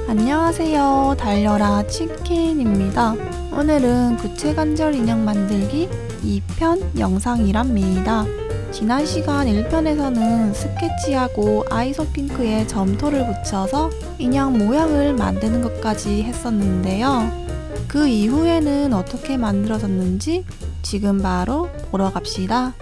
안녕하세요. 달려라 치킨입니다. 오늘은 구체관절 인형 만들기 2편 영상이랍니다. 지난 시간 1편에서는 스케치하고 아이소핑크에 점토를 붙여서 인형 모양을 만드는 것까지 했었는데요. 그 이후에는 어떻게 만들어졌는지 지금 바로 보러 갑시다.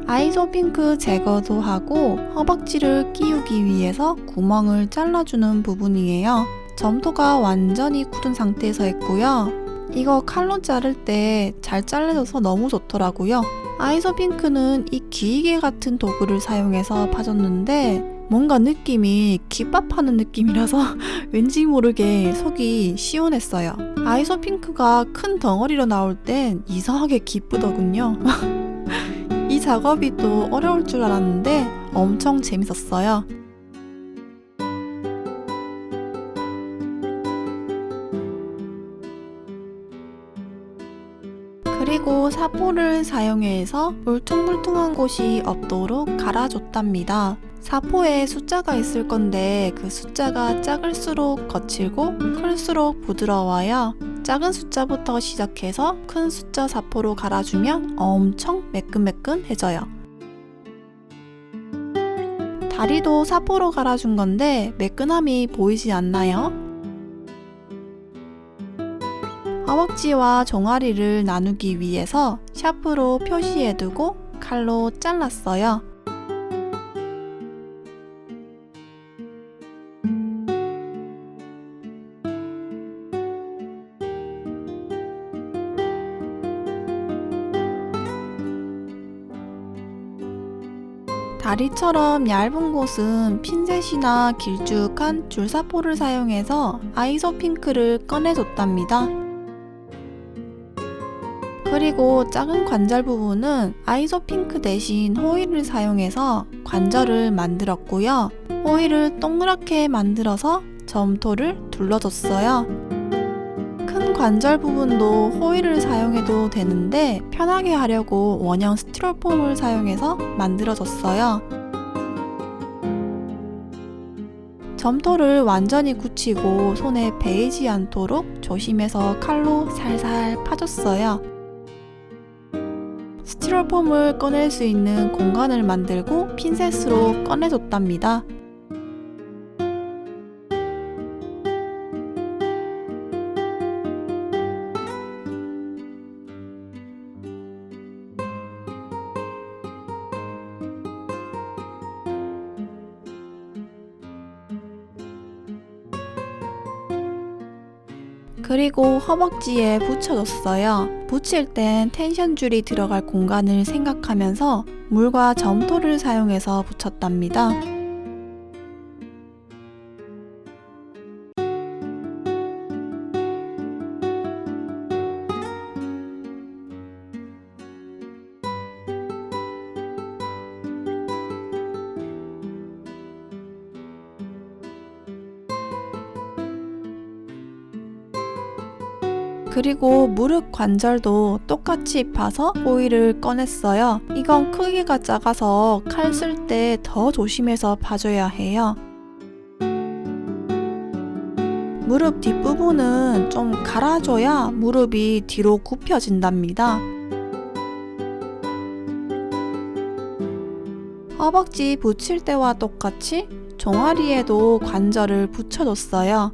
아이소핑크 제거도 하고 허벅지를 끼우기 위해서 구멍을 잘라주는 부분이에요. 점토가 완전히 굳은 상태에서 했고요. 이거 칼로 자를 때 잘 잘라져서 너무 좋더라고요. 아이소핑크는 이 기계 같은 도구를 사용해서 파줬는데 뭔가 느낌이 기밥하는 느낌이라서 왠지 모르게 속이 시원했어요. 아이소핑크가 큰 덩어리로 나올 땐 이상하게 기쁘더군요. 이 작업이 또 어려울 줄 알았는데 엄청 재밌었어요. 그리고 사포를 사용해서 울퉁불퉁한 곳이 없도록 갈아줬답니다. 사포에 숫자가 있을 건데 그 숫자가 작을수록 거칠고 클수록 부드러워요. 작은 숫자부터 시작해서 큰 숫자 사포로 갈아주면 엄청 매끈매끈해져요. 다리도 사포로 갈아준 건데 매끈함이 보이지 않나요? 허벅지와 종아리를 나누기 위해서 샤프로 표시해두고 칼로 잘랐어요. 다리처럼 얇은 곳은 핀셋이나 길쭉한 줄사포를 사용해서 아이소핑크를 꺼내줬답니다. 그리고 작은 관절 부분은 아이소핑크 대신 호일을 사용해서 관절을 만들었고요. 호일을 동그랗게 만들어서 점토를 둘러줬어요. 큰 관절 부분도 호일을 사용해도 되는데 편하게 하려고 원형 스티로폼을 사용해서 만들어줬어요. 점토를 완전히 굳히고 손에 베이지 않도록 조심해서 칼로 살살 파줬어요. 스티로폼을 꺼낼 수 있는 공간을 만들고 핀셋으로 꺼내줬답니다. 그리고 허벅지에 붙여줬어요. 붙일 땐 텐션줄이 들어갈 공간을 생각하면서 물과 점토를 사용해서 붙였답니다. 그리고 무릎 관절도 똑같이 파서 호일을 꺼냈어요. 이건 크기가 작아서 칼 쓸 때 더 조심해서 파줘야 해요. 무릎 뒷부분은 좀 갈아줘야 무릎이 뒤로 굽혀진답니다. 허벅지 붙일 때와 똑같이 종아리에도 관절을 붙여줬어요.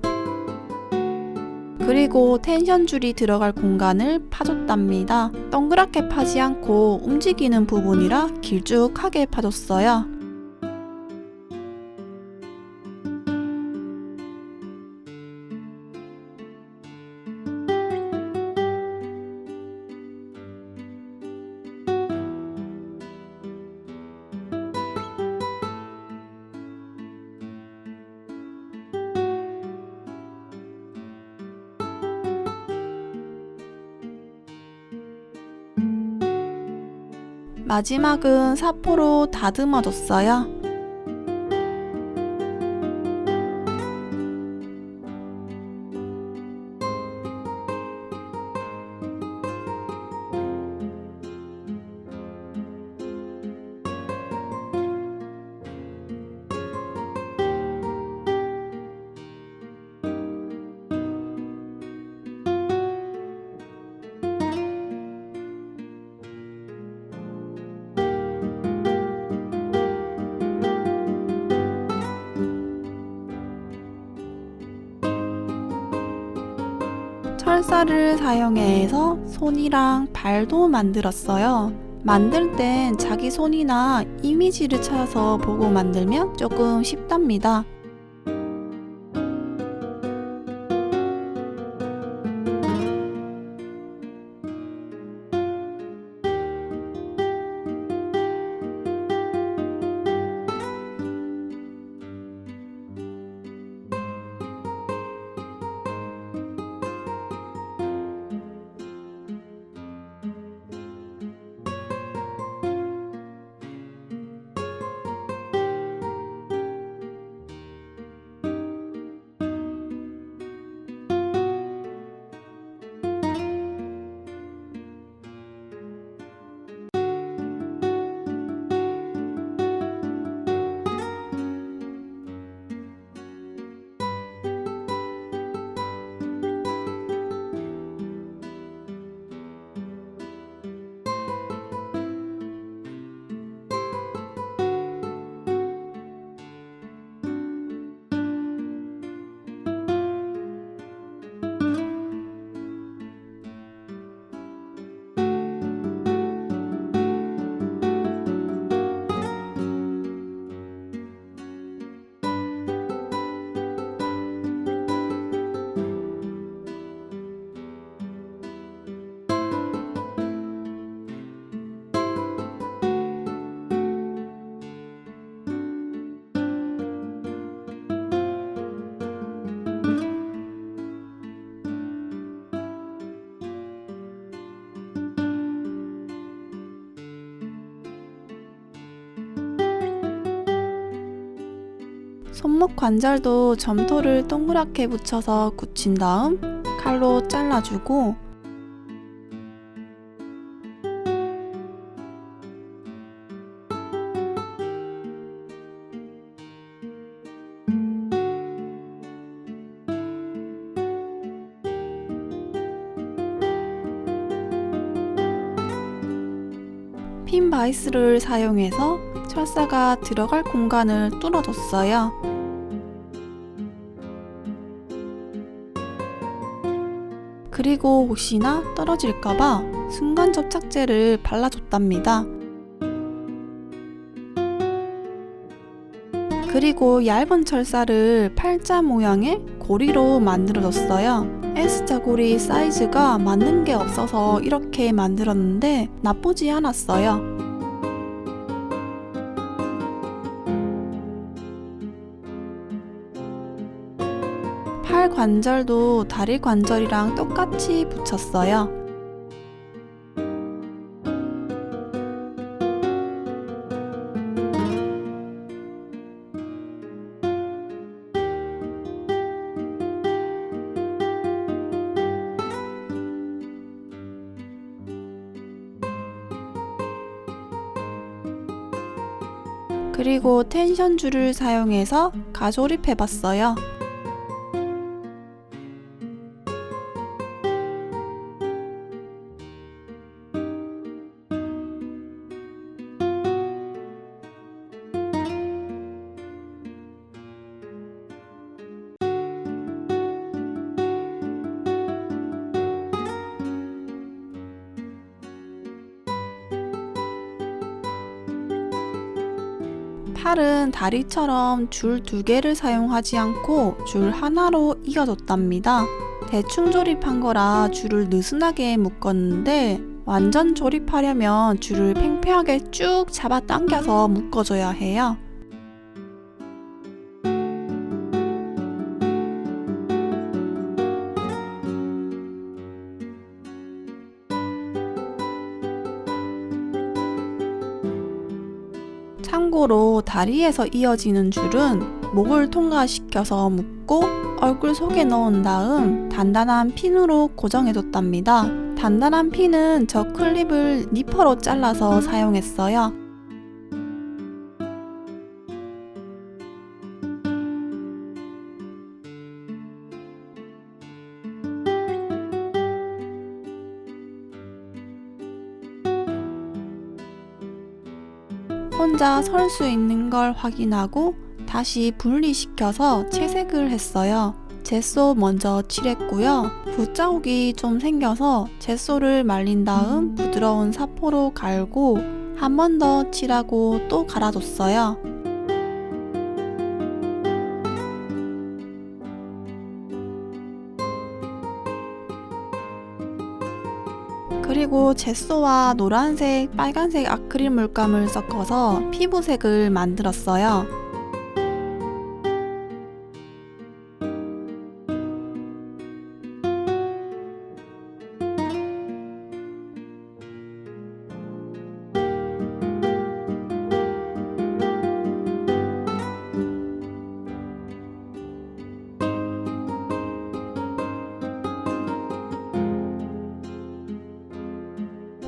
그리고 텐션줄이 들어갈 공간을 파줬답니다. 동그랗게 파지 않고 움직이는 부분이라 길쭉하게 파줬어요. 마지막은 사포로 다듬어줬어요. 철사를 사용해서 손이랑 발도 만들었어요. 만들 땐 자기 손이나 이미지를 찾아서 보고 만들면 조금 쉽답니다. 손목 관절도 점토를 동그랗게 붙여서 굳힌 다음 칼로 잘라주고, 핀 바이스를 사용해서 철사가 들어갈 공간을 뚫어줬어요. 그리고 혹시나 떨어질까봐 순간 접착제를 발라줬답니다. 그리고 얇은 철사를 팔자 모양의 고리로 만들어줬어요. S자 고리 사이즈가 맞는 게 없어서 이렇게 만들었는데 나쁘지 않았어요. 팔 관절도 다리 관절이랑 똑같이 붙였어요. 그리고 텐션 줄을 사용해서 가조립해봤어요. 팔은 다리처럼 줄 2개를 사용하지 않고 줄 하나로 이어줬답니다. 대충 조립한 거라 줄을 느슨하게 묶었는데 완전 조립하려면 줄을 팽팽하게 쭉 잡아 당겨서 묶어줘야 해요. 참고로 다리에서 이어지는 줄은 목을 통과시켜서 묶고 얼굴 속에 넣은 다음 단단한 핀으로 고정해뒀답니다. 단단한 핀은 저 클립을 니퍼로 잘라서 사용했어요. 혼자 설 수 있는 걸 확인하고 다시 분리시켜서 채색을 했어요. 젯소 먼저 칠했고요. 붓자국이 좀 생겨서 젯소를 말린 다음 부드러운 사포로 갈고 한 번 더 칠하고 또 갈아줬어요. 그리고 젯소와 노란색, 빨간색 아크릴 물감을 섞어서 피부색을 만들었어요.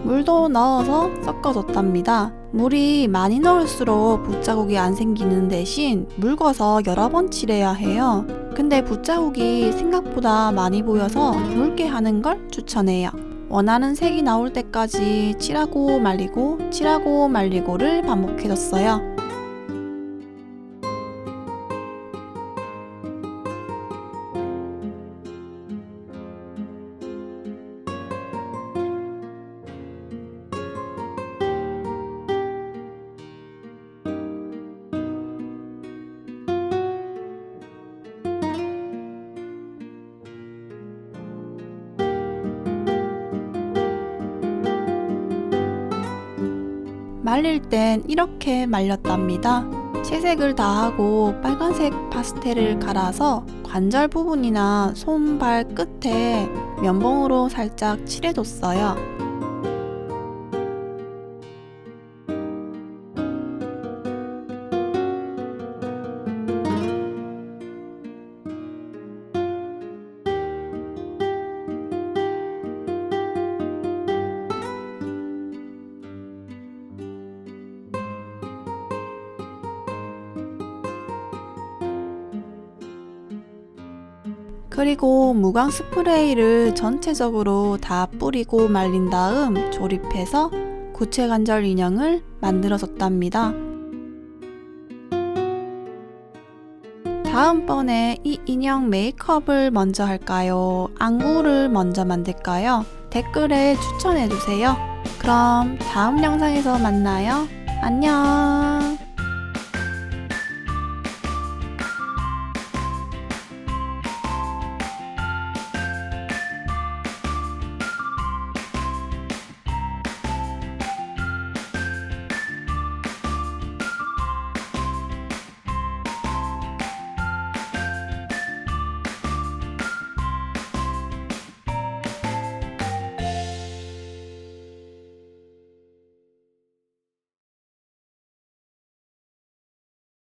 물도 넣어서 섞어줬답니다. 물이 많이 넣을수록 붓자국이 안 생기는 대신 묽어서 여러 번 칠해야 해요. 근데 붓자국이 생각보다 많이 보여서 묽게 하는 걸 추천해요. 원하는 색이 나올 때까지 칠하고 말리고 칠하고 말리고를 반복해줬어요. 말릴 땐 이렇게 말렸답니다. 채색을 다 하고 빨간색 파스텔을 갈아서 관절 부분이나 손발 끝에 면봉으로 살짝 칠해줬어요. 그리고 무광 스프레이를 전체적으로 다 뿌리고 말린 다음 조립해서 구체 관절 인형을 만들어줬답니다. 다음번에 이 인형 메이크업을 먼저 할까요? 안구를 먼저 만들까요? 댓글에 추천해주세요. 그럼 다음 영상에서 만나요. 안녕.